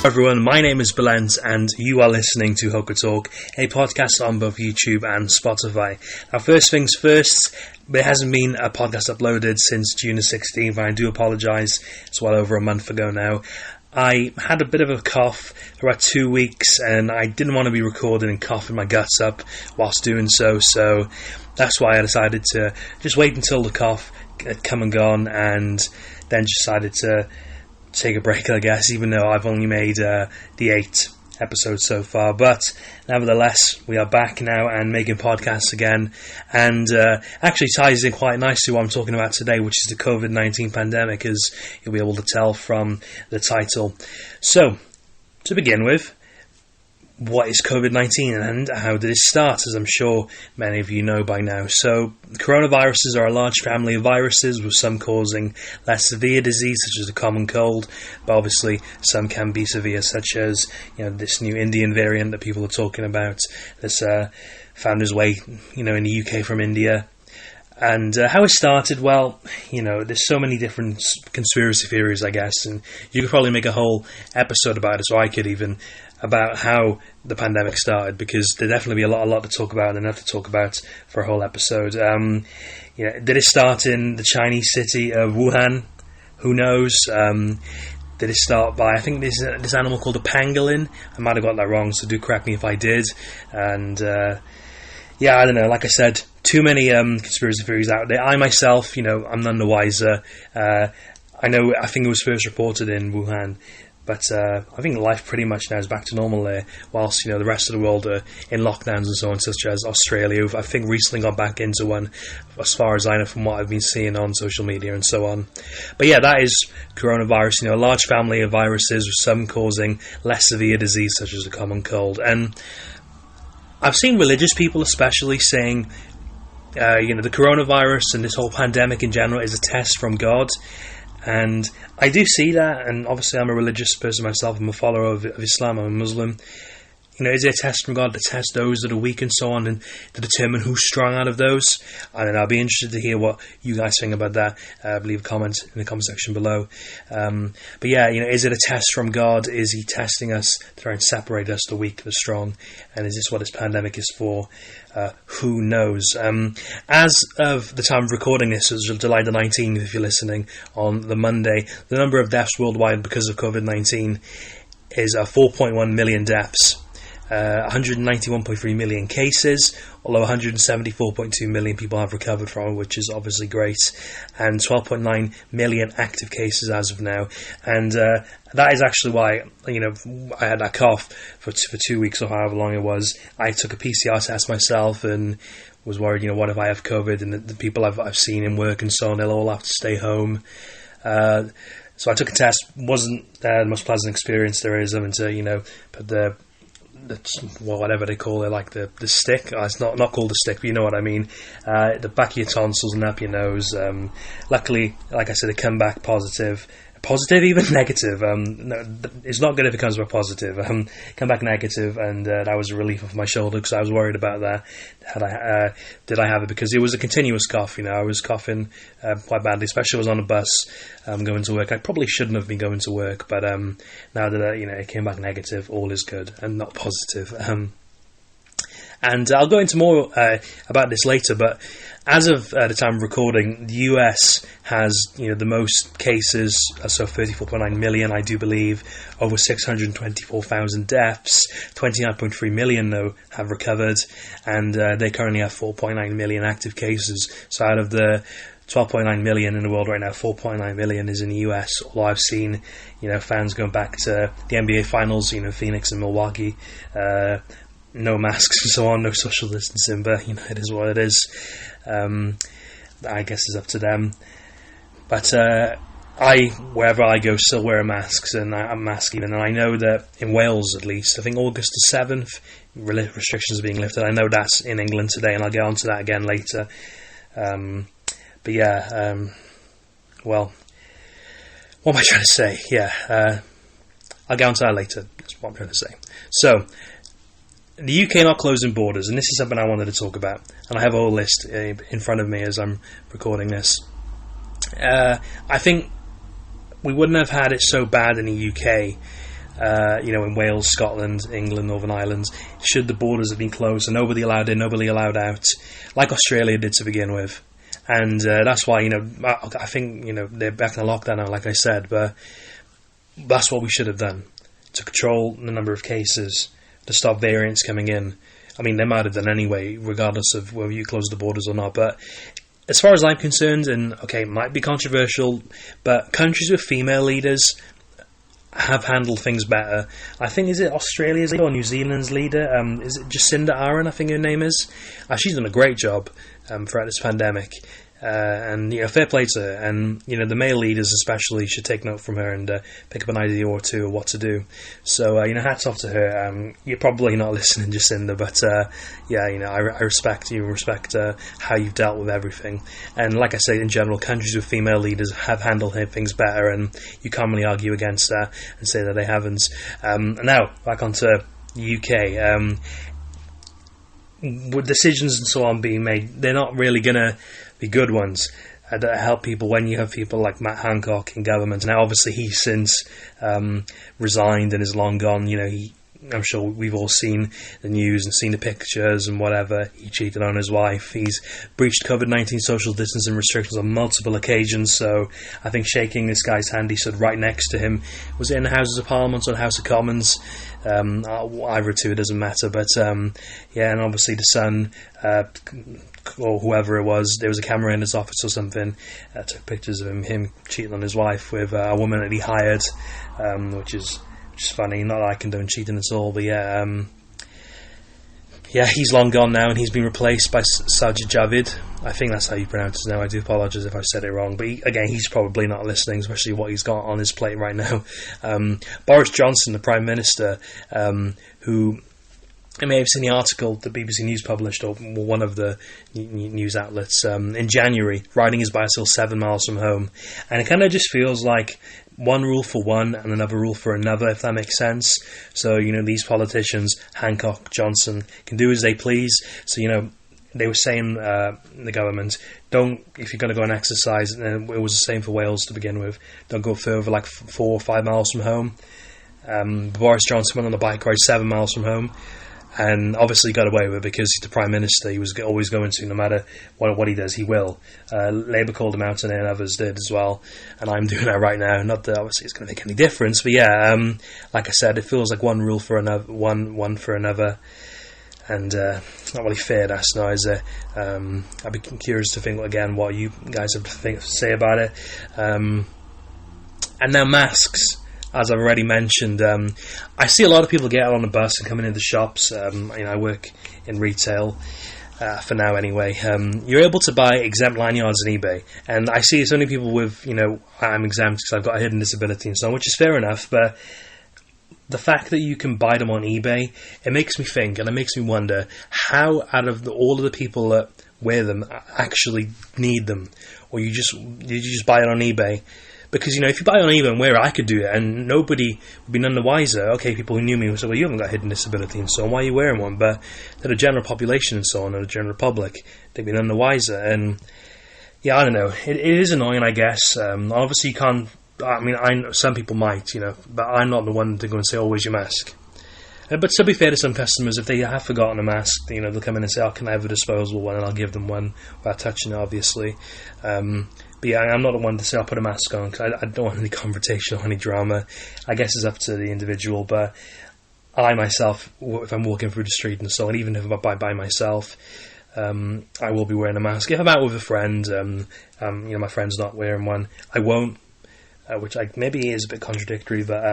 Everyone, my name is Belent and you are listening to Hoca Talk, a podcast on both YouTube and Spotify. Now, first things first, there hasn't been a podcast uploaded since June the 16th, and I do apologise. It's well over a month ago now. I had a bit of a cough for about 2 weeks, and I didn't want to be recording and coughing my guts up whilst doing so that's why I decided to just wait until the cough had come and gone, and then decided to take a break, I guess, even though I've only made the 8 episodes so far. But nevertheless, we are back now and making podcasts again, and actually ties in quite nicely what I'm talking about today, which is the COVID-19 pandemic, as you'll be able to tell from the title. So, to begin with, what is COVID-19 and how did it start, as I'm sure many of you know by now. So, coronaviruses are a large family of viruses, with some causing less severe disease, such as the common cold, but obviously some can be severe, such as this new Indian variant that people are talking about that's found its way in the UK from India. And how it started, well, there's so many different conspiracy theories, I guess, and you could probably make a whole episode about it, so I could even, about how the pandemic started, because there'd definitely be a lot to talk about and enough to talk about for a whole episode. Did it start in the Chinese city of Wuhan? Who knows? Did it start by, I think there's this animal called a pangolin. I might have got that wrong, so do correct me if I did. And I don't know, like I said, too many conspiracy theories out there. I myself, I'm none the wiser. I think it was first reported in Wuhan, but I think life pretty much now is back to normal there, whilst the rest of the world are in lockdowns and so on, such as Australia, who I think recently got back into one, as far as I know from what I've been seeing on social media and so on. But yeah, that is coronavirus, a large family of viruses, with some causing less severe disease, such as the common cold. And I've seen religious people especially saying, the coronavirus and this whole pandemic in general is a test from God. And I do see that, and obviously I'm a religious person myself. I'm a follower of Islam. I'm a Muslim. Is it a test from God to test those that are weak and so on, and to determine who's strong out of those? I don't know. I'll be interested to hear what you guys think about that. Leave a comment in the comment section below. But yeah, is it a test from God? Is He testing us to try and separate us, the weak, the strong? And is this what this pandemic is for? Who knows? As of the time of recording this, is July the 19th, if you're listening, on the Monday, the number of deaths worldwide because of COVID-19 is 4.1 million deaths. 191.3 million cases, although 174.2 million people have recovered from it, which is obviously great, and 12.9 million active cases as of now. And that is actually why, I had that cough for 2 weeks or however long it was. I took a PCR test myself and was worried, what if I have COVID, and the people I've seen in work and so on, they'll all have to stay home. So I took a test. Wasn't the most pleasant experience there is, having to, put whatever they call it, like the stick. It's not called a stick, but you know what I mean. The back of your tonsils and up your nose. Luckily, like I said, it came back positive. Positive, even negative. No, it's not good if it comes back positive. Come back negative, and that was a relief off my shoulder, because I was worried about that. Did I have it? Because it was a continuous cough. I was coughing quite badly, especially when I was on a bus going to work. I probably shouldn't have been going to work, but now that it came back negative, all is good and not positive. And I'll go into more about this later, but as of the time of recording, the US has the most cases, so 34.9 million, I do believe, over 624,000 deaths. 29.3 million, though, have recovered, and they currently have 4.9 million active cases. So out of the 12.9 million in the world right now, 4.9 million is in the US, although I've seen fans going back to the NBA Finals, Phoenix and Milwaukee, no masks and so on, no social distancing, but it is what it is. I guess it's up to them. But wherever I go, still wear masks, and I'm masking. And I know that in Wales, at least, I think August the 7th, restrictions are being lifted. I know that's in England today, and I'll get onto that again later. But yeah, well, what am I trying to say? Yeah, I'll get onto that later. That's what I'm trying to say. So, the UK not closing borders, and this is something I wanted to talk about, and I have a whole list in front of me as I'm recording this. I think we wouldn't have had it so bad in the UK in Wales, Scotland, England, Northern Ireland, should the borders have been closed and nobody allowed in, nobody allowed out, like Australia did to begin with. And that's why, I think, they're back in a lockdown now, like I said, but that's what we should have done to control the number of cases, to stop variants coming in. I mean, they might have done anyway, regardless of whether you close the borders or not. But as far as I'm concerned, and okay, it might be controversial, but countries with female leaders have handled things better. I think, is it Australia's leader or New Zealand's leader? Is it Jacinda Ardern, I think her name is? She's done a great job throughout this pandemic. And fair play to her, and the male leaders especially should take note from her and pick up an idea or two of what to do. So hats off to her. You're probably not listening, Jacinda, but I respect you, respect how you've dealt with everything. And like I say, in general, countries with female leaders have handled things better, and you can't really argue against that and say that they haven't. And now back onto the UK. With decisions and so on being made, they're not really gonna be good ones that help people when you have people like Matt Hancock in government. Now, obviously, he's since resigned and is long gone. I'm sure we've all seen the news and seen the pictures and whatever. He cheated on his wife. He's breached COVID-19 social distancing restrictions on multiple occasions. So I think shaking this guy's hand, he stood right next to him. Was it in the Houses of Parliament or the House of Commons? Either two, it doesn't matter. But and obviously the Sun, or whoever it was, there was a camera in his office or something, took pictures of him cheating on his wife with a woman that he hired, which is funny. Not that I condone cheating at all, but he's long gone now, and he's been replaced by Sajid Javid. I think that's how you pronounce his name. I do apologise if I said it wrong, but he's probably not listening, especially what he's got on his plate right now. Boris Johnson, the Prime Minister, who, I may have seen the article the BBC News published, or one of the news outlets, in January, riding his bicycle 7 miles from home. And it kind of just feels like one rule for one and another rule for another, if that makes sense. So, these politicians, Hancock, Johnson, can do as they please. So, they were saying, the government, if you're going to go and exercise, and it was the same for Wales to begin with, don't go further, like 4 or 5 miles from home. Boris Johnson went on a bike ride 7 miles from home. And obviously got away with it because he's the Prime Minister. He was always going to, no matter what he does, he will. Labour called him out, and then others did as well. And I'm doing that right now. Not that obviously it's going to make any difference, but like I said, it feels like one rule for another, one for another, and it's not really fair. That's now, is it? I'd be curious to think again what you guys have to say about it. And now masks. As I've already mentioned, I see a lot of people get out on the bus and coming into shops. I work in retail for now anyway. You're able to buy exempt lanyards on eBay, and I see it's only people with, I'm exempt because I've got a hidden disability and so on, which is fair enough, but the fact that you can buy them on eBay, it makes me think, and it makes me wonder how out of all of the people that wear them actually need them, or did you just buy it on eBay? Because, if you buy on eBay and wear it, I could do it, and nobody would be none the wiser. Okay, people who knew me would say, well, you haven't got a hidden disability and so on, why are you wearing one? But to the general population and so on, or the general public, they'd be none the wiser. And, I don't know. It is annoying, I guess. Obviously, you can't... some people might, but I'm not the one to go and say, oh, where's your mask? But to be fair to some customers, if they have forgotten a mask, they'll come in and say, oh, can I have a disposable one? And I'll give them one without touching it, obviously. But I'm not the one to say I'll put a mask on, because I don't want any confrontation or any drama. I guess it's up to the individual, but I myself, if I'm walking through the street and so on, even if I'm by myself, I will be wearing a mask. If I'm out with a friend, my friend's not wearing one, I won't, which maybe is a bit contradictory, but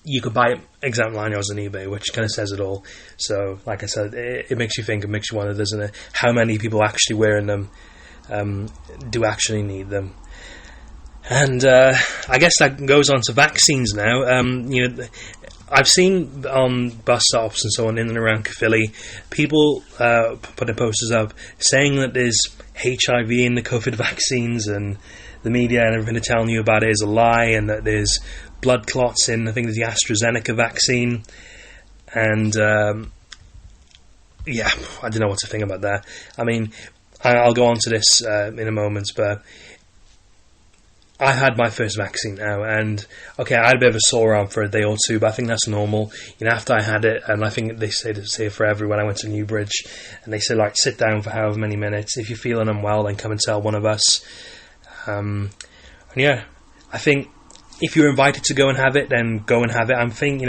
you could buy exempt lanyards on eBay, which kind of says it all. So, like I said, it makes you think, it makes you wonder, doesn't it? How many people actually wearing them do actually need them? And I guess that goes on to vaccines now. I've seen on bus stops and so on in and around Caerphilly, people putting posters up saying that there's HIV in the COVID vaccines, and the media and everything they're telling you about it is a lie, and that there's blood clots in, I think, the AstraZeneca vaccine. And I don't know what to think about that. I mean, I'll go on to this in a moment, but I had my first vaccine now, and okay, I had a bit of a sore arm for a day or two, but I think that's normal. After I had it, and I think they say it for everyone. I went to Newbridge, and they said, like, sit down for however many minutes. If you're feeling unwell, then come and tell one of us. And yeah, I think if you're invited to go and have it, then go and have it. I'm thinking,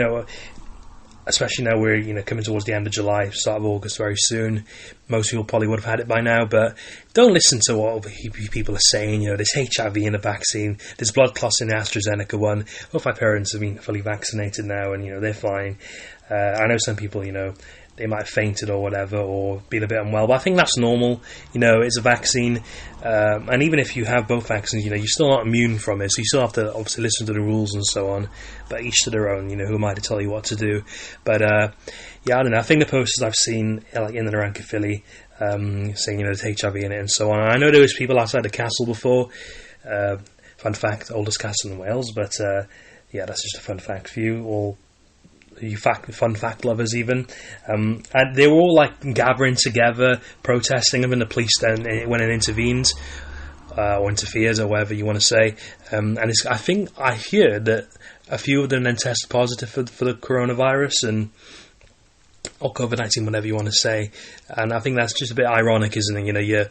especially now we're coming towards the end of July, start of August very soon. Most people probably would have had it by now, but don't listen to what people are saying. There's HIV in the vaccine, there's blood clots in the AstraZeneca one. Both my parents have been fully vaccinated now, and they're fine. I know some people, they might have fainted or whatever, or been a bit unwell, but I think that's normal. It's a vaccine, and even if you have both vaccines, you're still not immune from it, so you still have to obviously listen to the rules and so on, but each to their own. Who am I to tell you what to do? But yeah, I don't know, I think the posters I've seen, like in and around Caerphilly, saying, there's HIV in it and so on. I know there was people outside the castle before, fun fact, oldest castle in Wales, but yeah, that's just a fun fact for you, or you fun fact lovers even, and they were all like gathering together, protesting, and the police then went and intervened, or interfered, or whatever you want to say, and I think I hear that a few of them then tested positive for the coronavirus, or COVID-19, whatever you want to say, and I think that's just a bit ironic, isn't it? You're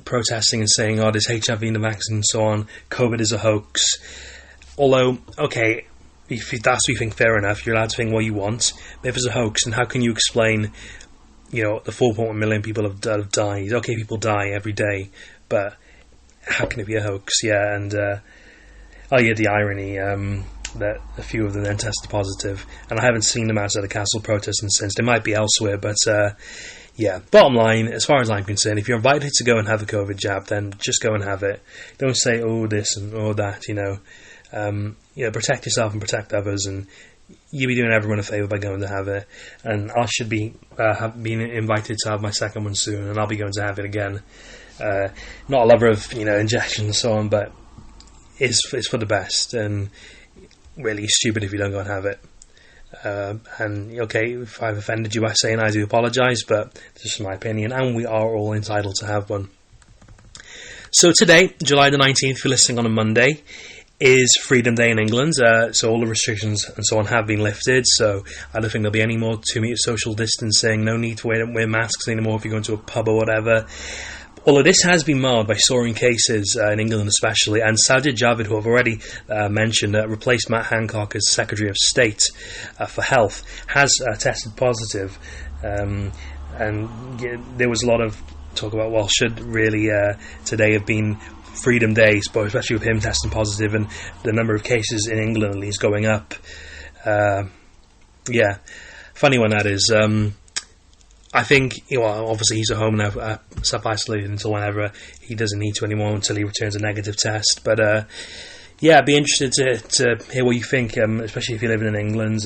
protesting and saying, oh, there's HIV in the vaccine and so on, COVID is a hoax, although, okay, if that's what you think, fair enough, you're allowed to think what you want. But if it's a hoax, and how can you explain, the 4.1 million people have died? Okay, people die every day, but how can it be a hoax? Yeah, and the irony that a few of them then tested positive, and I haven't seen them outside the castle protesting since. They might be elsewhere, but yeah. Bottom line, as far as I'm concerned, if you're invited to go and have a COVID jab, then just go and have it. Don't say, oh, this and oh, that. Protect yourself and protect others, and you'll be doing everyone a favour by going to have it. And I should be have been invited to have my second one soon, and I'll be going to have it again. Not a lover of injections and so on, but it's for the best, and really stupid if you don't go and have it. And okay, if I've offended you by saying, I do apologise, but it's just my opinion, and we are all entitled to have one. So today, July the 19th, if you're listening on a Monday, is Freedom Day in England, so all the restrictions and so on have been lifted, so I don't think there'll be any more 2 metre social distancing, no need to wear masks anymore if you go into a pub or whatever. Although this has been marred by soaring cases in England especially, and Sajid Javid, who I've already mentioned, replaced Matt Hancock as Secretary of State for Health, has tested positive, and there was a lot of talk about, well, should really today have been Freedom Day, but especially with him testing positive and the number of cases in England at least going up. Yeah, funny one that is. I think, obviously he's at home now, self-isolated until whenever he doesn't need to anymore, until he returns a negative test. But yeah, I'd be interested to hear what you think, especially if you're living in England.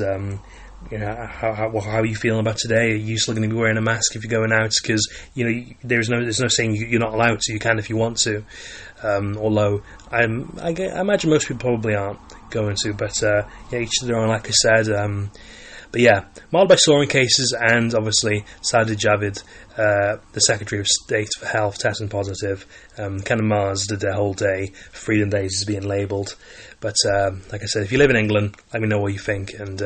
How are you feeling about today? Are you still going to be wearing a mask if you're going out? Because there's no saying you're not allowed to. You can if you want to. Although I imagine most people probably aren't going to. But yeah, each to their own, like I said. But yeah, marred by soaring cases, and obviously Sajid Javid, the Secretary of State for Health, testing positive, kind of mars the whole day. Freedom Days is being labelled. But like I said, if you live in England, let me know what you think, and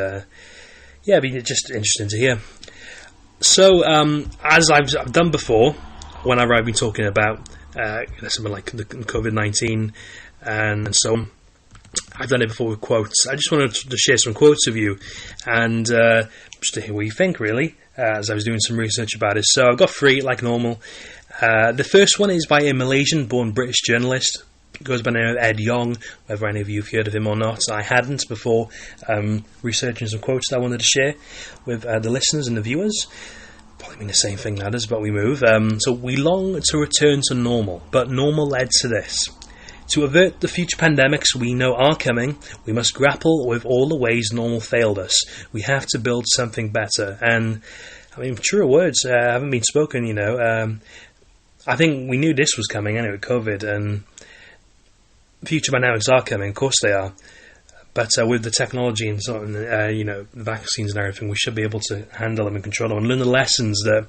yeah, it'd be just interesting to hear. So, as I've done before, whenever I've been talking about something like the COVID-19 and so on, I've done it before with quotes. I just wanted to share some quotes with you, and just to hear what you think, really, as I was doing some research about it. So I've got 3, like normal. The first one is by a Malaysian-born British journalist. He goes by the name of Ed Yong, whether any of you have heard of him or not. I hadn't before researching some quotes that I wanted to share with the listeners and the viewers. Probably mean the same thing, that is, but we move. So, we long to return to normal, but normal led to this. To avert the future pandemics we know are coming, we must grapple with all the ways normal failed us. We have to build something better. And, I mean, truer words haven't been spoken, I think we knew this was coming anyway, COVID, and future pandemics are coming, of course they are. But with the technology and so on, the vaccines and everything, we should be able to handle them and control them and learn the lessons that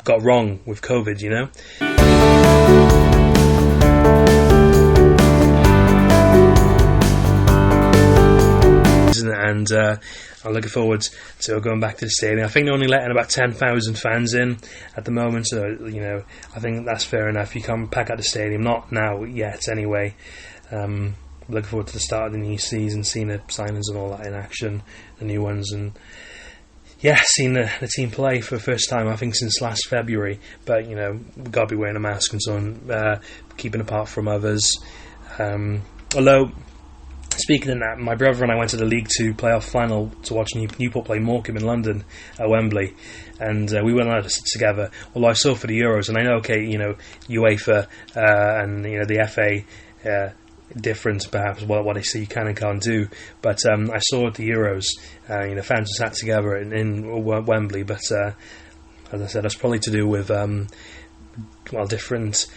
got wrong with COVID, and I'm looking forward to going back to the stadium. I think they're only letting about 10,000 fans in at the moment, so I think that's fair enough. You can pack out the stadium, not now yet anyway. Looking forward to the start of the new season, seeing the signings and all that in action, the new ones, and seeing the team play for the first time, I think, since last February. But, we've got to be wearing a mask and so on, keeping apart from others. Although, speaking of that, my brother and I went to the League 2 playoff final to watch Newport play Morecambe in London at Wembley, and we weren't allowed to sit together. Although I saw for the Euros, and I know, UEFA and the FA different perhaps what they see you can and can't do, but I saw at the Euros, fans were sat together in Wembley, but as I said, that's probably to do with different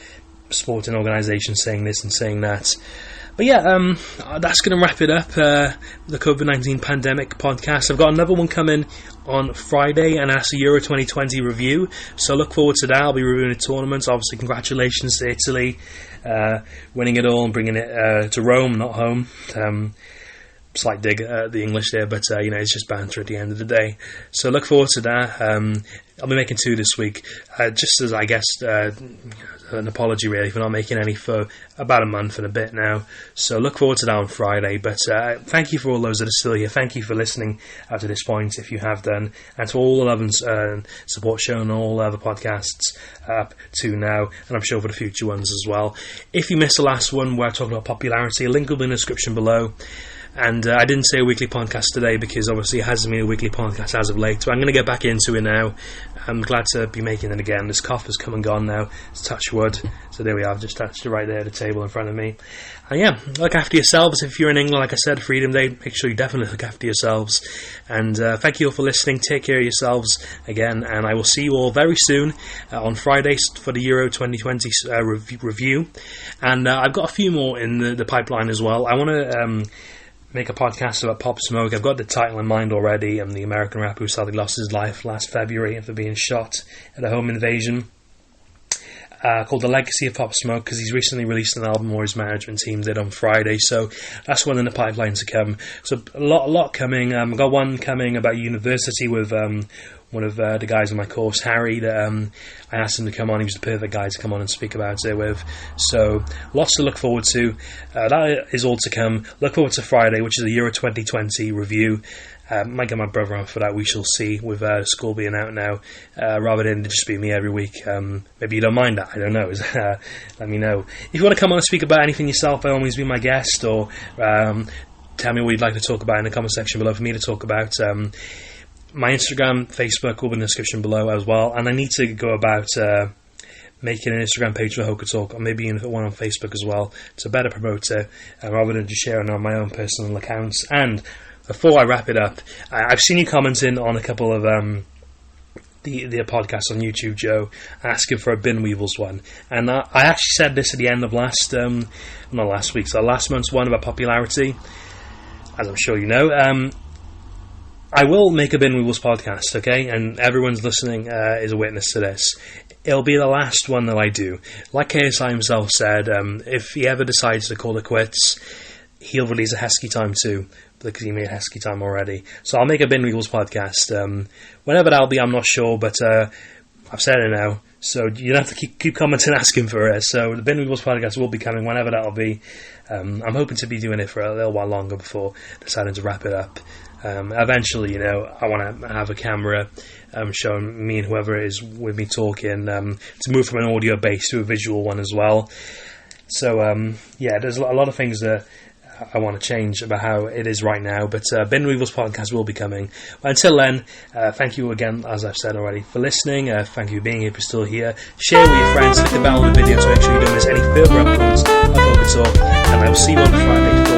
sporting organisations saying this and saying that. But that's going to wrap it up, the COVID-19 pandemic podcast. I've got another one coming on Friday, and that's a Euro 2020 review, so look forward to that. I'll be reviewing the tournaments. Obviously, congratulations to Italy, winning it all and bringing it to Rome, not home. Slight dig at the English there, but it's just banter at the end of the day. So look forward to that. I'll be making 2 this week, just as I guess an apology really for not making any for about a month and a bit now. So look forward to that on Friday. But thank you for all those that are still here. Thank you for listening up to this point, if you have done, and to all the love and support shown on all the other podcasts up to now, and I'm sure for the future ones as well. If you missed the last one where I talked about popularity, a link will be in the description below. And I didn't say a weekly podcast today because obviously it hasn't been a weekly podcast as of late, so I'm going to get back into it now. I'm glad to be making it again. This cough has come and gone now. It's touch wood. So there we are. I've just touched it right there at the table in front of me. And look after yourselves. If you're in England, like I said, Freedom Day, make sure you definitely look after yourselves. And thank you all for listening. Take care of yourselves again, and I will see you all very soon on Friday for the Euro 2020 review. And I've got a few more in the pipeline as well. I want to make a podcast about Pop Smoke. I've got the title in mind already. The American rapper who sadly lost his life last February after being shot at a home invasion, called The Legacy of Pop Smoke, because he's recently released an album, or his management team did, on Friday. So that's one in the pipeline to come. So a lot coming. I've got one coming about university with one of the guys in my course, Harry, that I asked him to come on. He was the perfect guy to come on and speak about it with. So lots to look forward to. That is all to come. Look forward to Friday, which is a Euro 2020 review. Might get my brother on for that, we shall see, with school being out now, rather than just be me every week. Maybe you don't mind that, I don't know. Let me know. If you want to come on and speak about anything yourself, by all means be my guest, or tell me what you'd like to talk about in the comment section below for me to talk about. My Instagram, Facebook will be in the description below as well, and I need to go about making an Instagram page for Hoca Talk, or maybe one on Facebook as well, to better promote it, rather than just sharing on my own personal accounts. And before I wrap it up, I've seen you commenting on a couple of the podcasts on YouTube, Joe, asking for a Bin Weevils one, and I actually said this at the end of last month's one about popularity, as I'm sure you know. I will make a Bin Weevils podcast, okay? And everyone's listening is a witness to this. It'll be the last one that I do. Like KSI himself said, if he ever decides to call it quits, he'll release a Hesky Time too, because he made Hesky Time already. So I'll make a Bin Weevils podcast. Whenever that'll be, I'm not sure, but I've said it now. So you don't have to keep commenting asking for it. So the Bin Weevils podcast will be coming whenever that'll be. I'm hoping to be doing it for a little while longer before deciding to wrap it up. Eventually, I want to have a camera showing me and whoever is with me talking, to move from an audio base to a visual one as well. So there's a lot of things that I want to change about how it is right now, but Bin Weevils podcast will be coming. But until then, thank you again, as I've said already, for listening. Thank you for being here, if you're still here. Share with your friends, click the bell on the video to make sure you don't miss any further uploads of Hoca Talk, and I will see you on Friday.